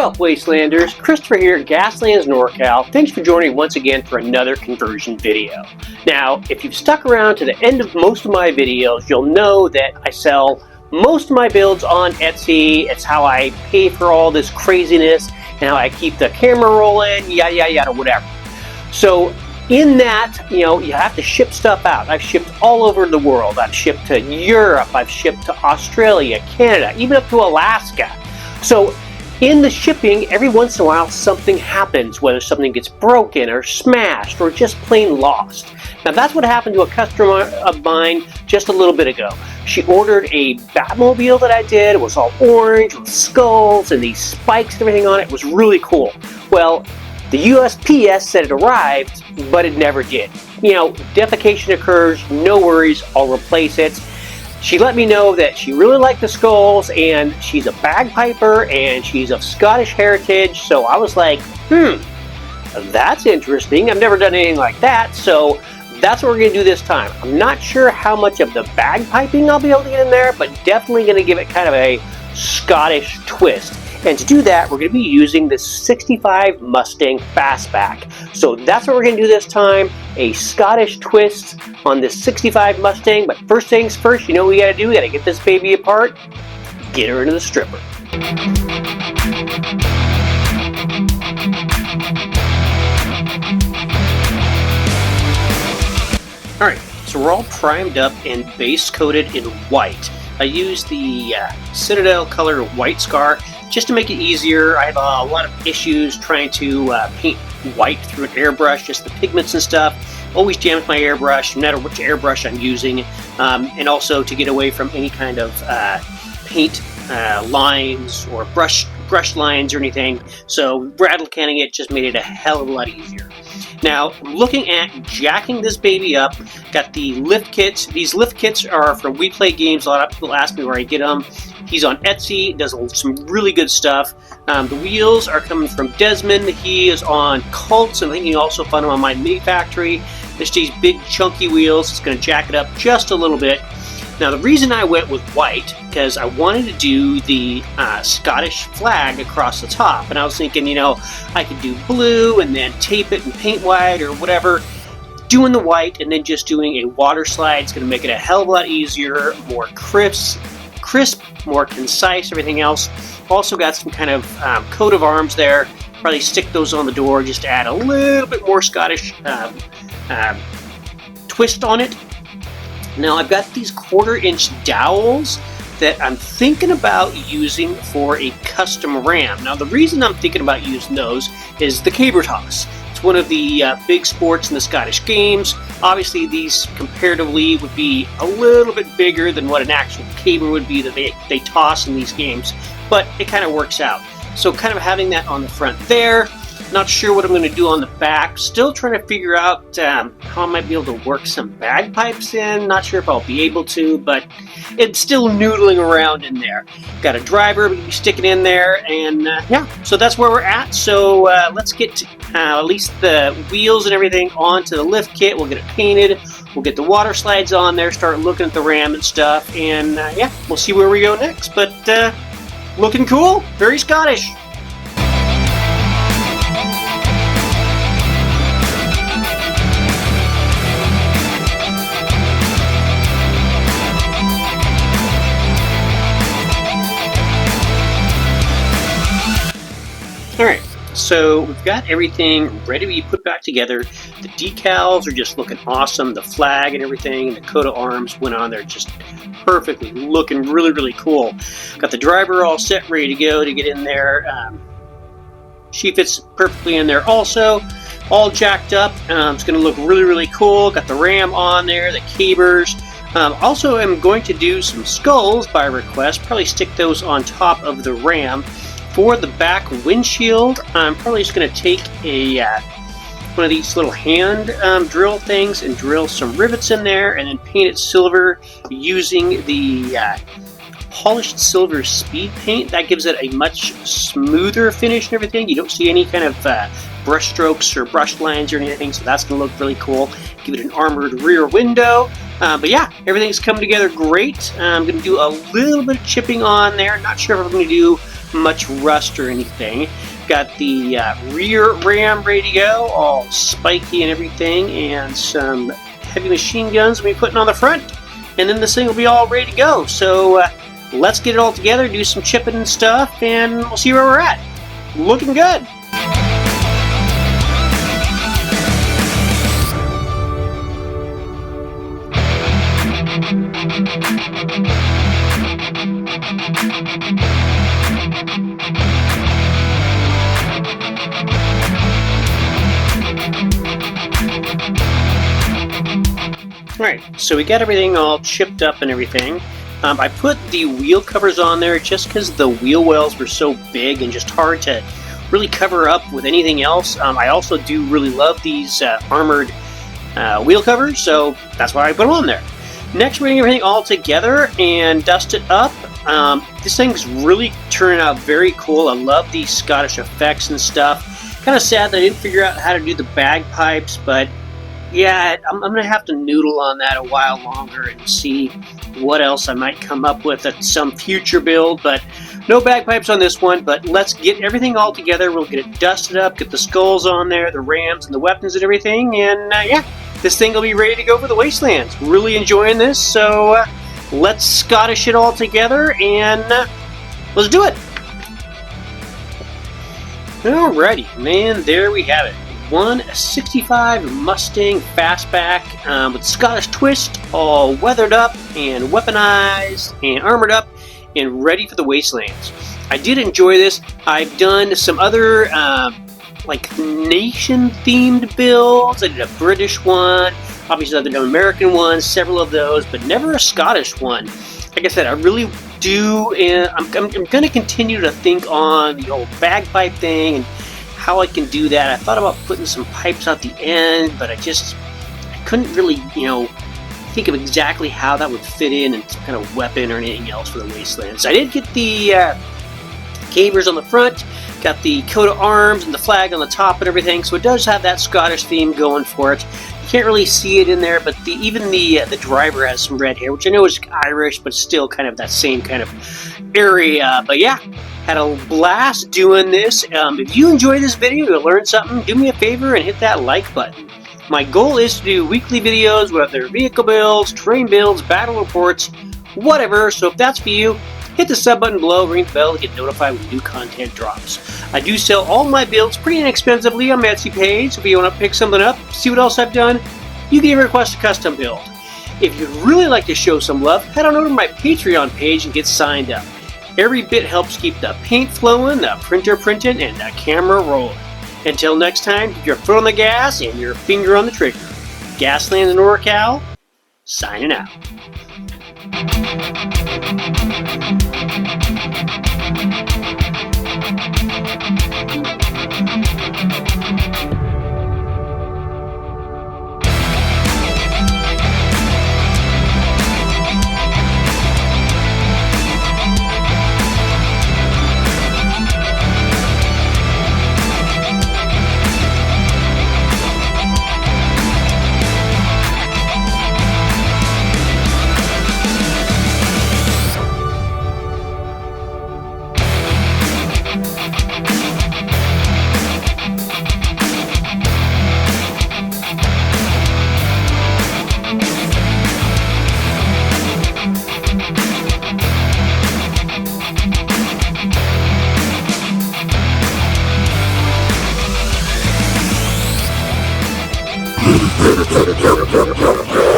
What up, Wastelanders? Christopher here at Gaslands, NorCal. Thanks for joining once again for another conversion video. Now, if you've stuck around to the end of most of my videos, you'll know that I sell most of my builds on Etsy. It's how I pay for all this craziness and how I keep the camera rolling, yada, yada, yada, whatever. So, in that, you have to ship stuff out. I've shipped all over the world. I've shipped to Europe, I've shipped to Australia, Canada, even up to Alaska. So, in the shipping, every once in a while something happens, whether something gets broken or smashed or just plain lost. Now that's what happened to a customer of mine just a little bit ago. She ordered a Batmobile that I did. It was all orange with skulls and these spikes and everything on it. It was really cool. Well, the USPS said it arrived, but it never did. Defecation occurs, no worries, I'll replace it. She let me know that she really liked the skulls, and she's a bagpiper, and she's of Scottish heritage, so I was like, that's interesting. I've never done anything like that, so that's what we're going to do this time. I'm not sure how much of the bagpiping I'll be able to get in there, but definitely going to give it kind of a Scottish twist. And to do that, we're going to be using the 65 Mustang Fastback. So that's what we're going to do this time, a Scottish twist on this 65 Mustang. But first things first, you know what we got to do? We got to get this baby apart, get her into the stripper. Alright, so we're all primed up and base coated in white. I used the Citadel color white scar just to make it easier. I have a lot of issues trying to paint white through an airbrush, just the pigments and stuff. Always jams my airbrush, no matter which airbrush I'm using, and also to get away from any kind of paint lines or brush lines or anything. So rattle canning it just made it a hell of a lot easier. Now, looking at jacking this baby up, got the lift kits. These lift kits are from We Play Games. A lot of people ask me where I get them. He's on Etsy, does some really good stuff. The wheels are coming from Desmond. He is on Cults, and I think you can also find him on my Mini Factory. There's these big chunky wheels. It's going to jack it up just a little bit. Now, the reason I went with white, because I wanted to do the Scottish flag across the top. And I was thinking, I could do blue and then tape it and paint white or whatever. Doing the white and then just doing a water slide is going to make it a hell of a lot easier, more crisp, more concise, everything else. Also got some kind of coat of arms there. Probably stick those on the door just to add a little bit more Scottish twist on it. Now I've got these 1/4-inch dowels that I'm thinking about using for a custom ram. Now the reason I'm thinking about using those is the caber toss. It's one of the big sports in the Scottish games. Obviously these comparatively would be a little bit bigger than what an actual caber would be that they toss in these games, but it kind of works out. So kind of having that on the front there. Not sure what I'm going to do on the back. Still trying to figure out how I might be able to work some bagpipes in. Not sure if I'll be able to, but it's still noodling around in there. Got a driver we can be sticking in there, and yeah, so that's where we're at. So let's get at least the wheels and everything onto the lift kit. We'll get it painted. We'll get the water slides on there, start looking at the ram and stuff, and yeah, we'll see where we go next. But looking cool, very Scottish. Alright, so we've got everything ready to be put back together. The decals are just looking awesome. The flag and everything, and the coat of arms went on there just perfectly, looking really, really cool. Got the driver all set, ready to go to get in there. She fits perfectly in there also. All jacked up. It's going to look really, really cool. Got the ram on there, the cabers. Also, I'm going to do some skulls by request. Probably stick those on top of the ram. For the back windshield, I'm probably just going to take one of these little hand drill things and drill some rivets in there and then paint it silver using the polished silver speed paint. That gives it a much smoother finish and everything. You don't see any kind of brush strokes or brush lines or anything, so that's going to look really cool. Give it an armored rear window. But yeah, everything's come together great. I'm going to do a little bit of chipping on there. Not sure if I'm going to do much rust or anything. Got the rear ram ready to go, all spiky and everything, and some heavy machine guns we'll be putting on the front, and then this thing will be all ready to go. So let's get it all together, do some chipping and stuff, and we'll see where we're at. Looking good. Alright, so we got everything all chipped up and everything. I put the wheel covers on there just because the wheel wells were so big and just hard to really cover up with anything else. I also do really love these armored wheel covers, so that's why I put them on there. Next, we're getting everything all together and dust it up. This thing's really turning out very cool. I love these Scottish effects and stuff. Kind of sad that I didn't figure out how to do the bagpipes, but yeah, I'm going to have to noodle on that a while longer and see what else I might come up with at some future build, but no bagpipes on this one. But let's get everything all together. We'll get it dusted up, get the skulls on there, the rams and the weapons and everything, and yeah, this thing will be ready to go for the Wastelands. Really enjoying this, so let's Scottish it all together and let's do it. Alrighty, man, there we have it. 165 Mustang Fastback with Scottish twist, all weathered up and weaponized and armored up and ready for the Wastelands. I did enjoy this. I've done some other like nation-themed builds. I did a British one, obviously I've done an American one, several of those, but never a Scottish one. Like I said, I really do, and I'm going to continue to think on the old bagpipe thing and how I can do that. I thought about putting some pipes at the end, but I couldn't really, think of exactly how that would fit in and some kind of weapon or anything else for the Wastelands. So I did get the cavers on the front, got the coat of arms and the flag on the top and everything, so it does have that Scottish theme going for it. You can't really see it in there, but even the driver has some red hair, which I know is Irish, but still kind of that same kind of area. But yeah, had a blast doing this. If you enjoy this video, you'll learn something, do me a favor and hit that like button. My goal is to do weekly videos, whether vehicle builds, terrain builds, battle reports, whatever. So if that's for you, hit the sub button below, ring the bell to get notified when new content drops. I do sell all my builds pretty inexpensively on my Etsy page, so if you want to pick something up, see what else I've done, you can even request a custom build. If you'd really like to show some love, head on over to my Patreon page and get signed up. Every bit helps keep the paint flowing, the printer printing, and the camera rolling. Until next time, keep your foot on the gas and your finger on the trigger. Gaslands and NorCal, signing out. Go.